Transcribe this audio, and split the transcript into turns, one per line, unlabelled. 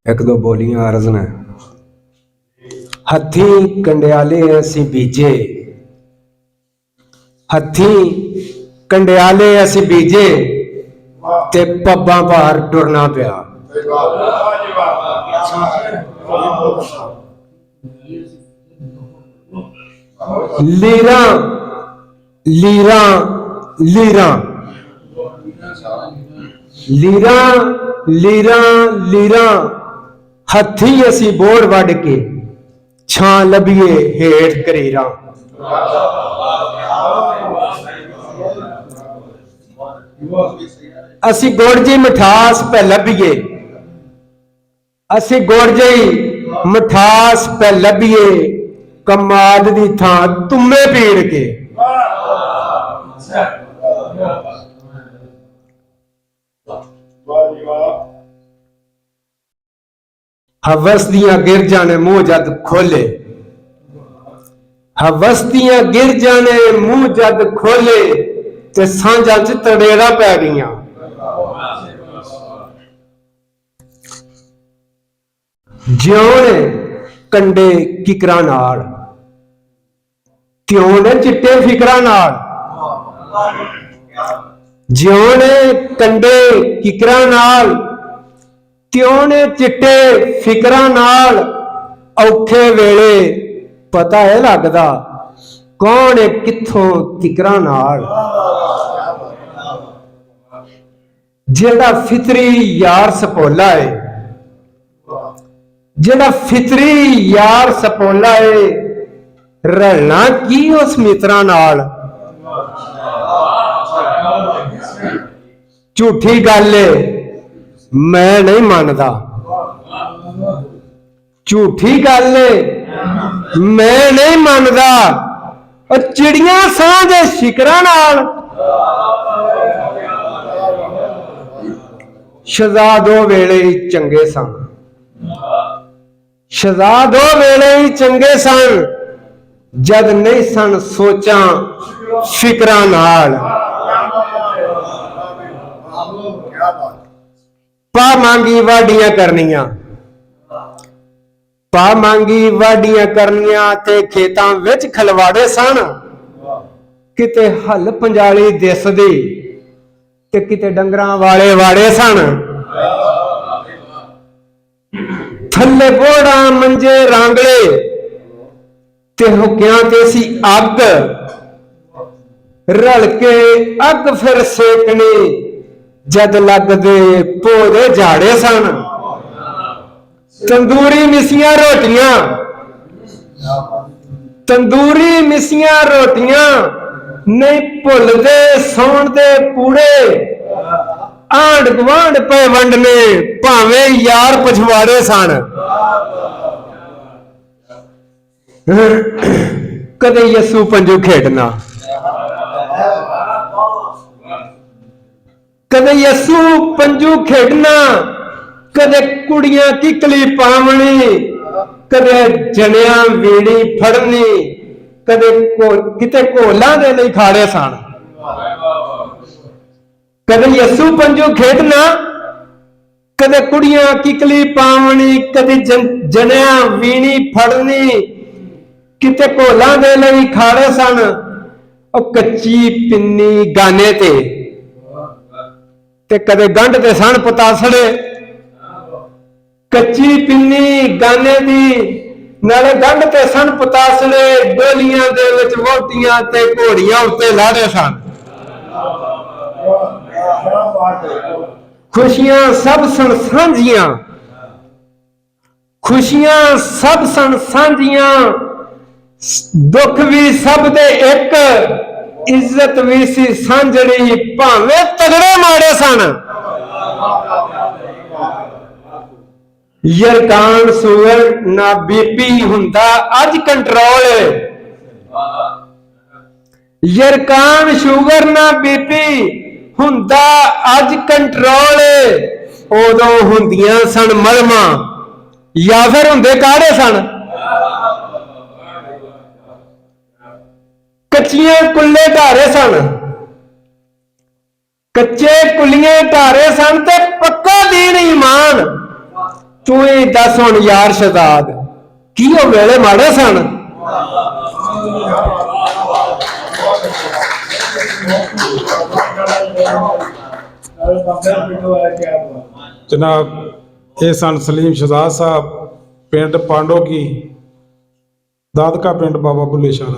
एक दो बोलियां अर्ज ने। हथी कंडियाले असी बीजे, हथी कंडियाले असी बीजे ते पब्बां भार टुरना पिया। Lira lira lira lira lira lira हथी असी बोड़ वड के छां लभीए हेठ करीरा। असी गुड़ जी मिठास पे लभीए, असी गुड़ जी मिठास पे लभीए कमाद दी थां तुम्मे पीड़ के। हवस दियां गिरजां ने मुंह जद खोले, हवस दियां गिरजां ने मुंह जद खोले ते सांझां च तड़ेरा पै गईयां। ज्यों ने कंडे किकरां नाल, त्यों ने चिट्टे फिकरां नाल। ज्यों ने कंडे किकरां नाल, त्यों ने चिट्टे फिकरां नाल। औखे वेले पता है लगदा कौन है कित्थों किकरां नाल। जेड़ा फितरी यार सपोला है, जेड़ा फितरी यार सपोला है, रलना की उस मित्रां नाल। झूठी गल है मैं नहीं मानदा, झूठी गल है मैं नहीं मानदा। और चिड़ियां सांझे शिकरां नाल। शहजादो वेले ही चंगे सन, शहजादो वेले ही चंगे सन, जद नहीं सन सोचां फिकरां नाल। पा मांगी वाडियां करनियां, पा मांगी वाडियां करनियां ते खेतां विच खलवाड़े सन। किते हल पंजाली दिसदी ते किते डंगरां वाले वाड़े सन। थल्ले बोड़ा मंजे रांगले ते हुक्यां ते सी अग, रल के अग फिर सेकनी जद लगदे भोरे झाड़े सन। तंदूरी मिसियां रोटियां, तंदूरी मिसियां रोटियां नहीं भुलदे सौण दे पूड़े। आंड गवांड पे वंडने भावें यार पछवाड़े सन। कदे यस्सू पंजू खेडना, कदे यस्सू पंजू खेडना, कदे कुड़ियां किकली पावनी, कदे जनिया वीड़ी फड़नी, कदे किते कोलां दे लई खाड़े सन। कदे यस्सू पंजू खेडना, कदे कुड़ियां किकली पावनी, कदे जनिया वीणी फड़नी, किते कोलां दे लई खाड़े सन। और कच्ची पिन्नी गाने ते कदे गंढ ते सन पतासड़े। कच्ची पिन्नी गाने दी नाले गंढ ते सन पतासड़े। डोलियां दे विच वोटियां ते घोड़ियां उत्ते लाड़े सन। खुशियां सब सन सांझियां, खुशियां सब सन सांझियां, दुख भी सब दे एक, इज्जत भी सी सांझड़ी भावें तगड़े माड़े सन। यरकान सुअर ना बीपी हुंदा अज कंट्रोल। यरकान शुगर ना बीपी हुंदा अज कंट्रोल। उदों हुंदियां सन मलमा या फिर हुंदे काढ़े सन। कच्चियां कुल्ले ढारे सन, कच्चे कुलियां ढारे सन ते पक्का दीन ईमान। ਤੂੰ ਹੀ ਦੱਸ ਹੁਣ ਯਾਰ ਸ਼ਹਜ਼ਾਦ, ਕੀ ਉਹ ਵੇਲੇ ਮਾੜੇ ਸਨ?
जनाब ये सन सलीम शहजाद साहब, पिंड पांडो की, दादका पिंड बाबा बुल्ले शाह।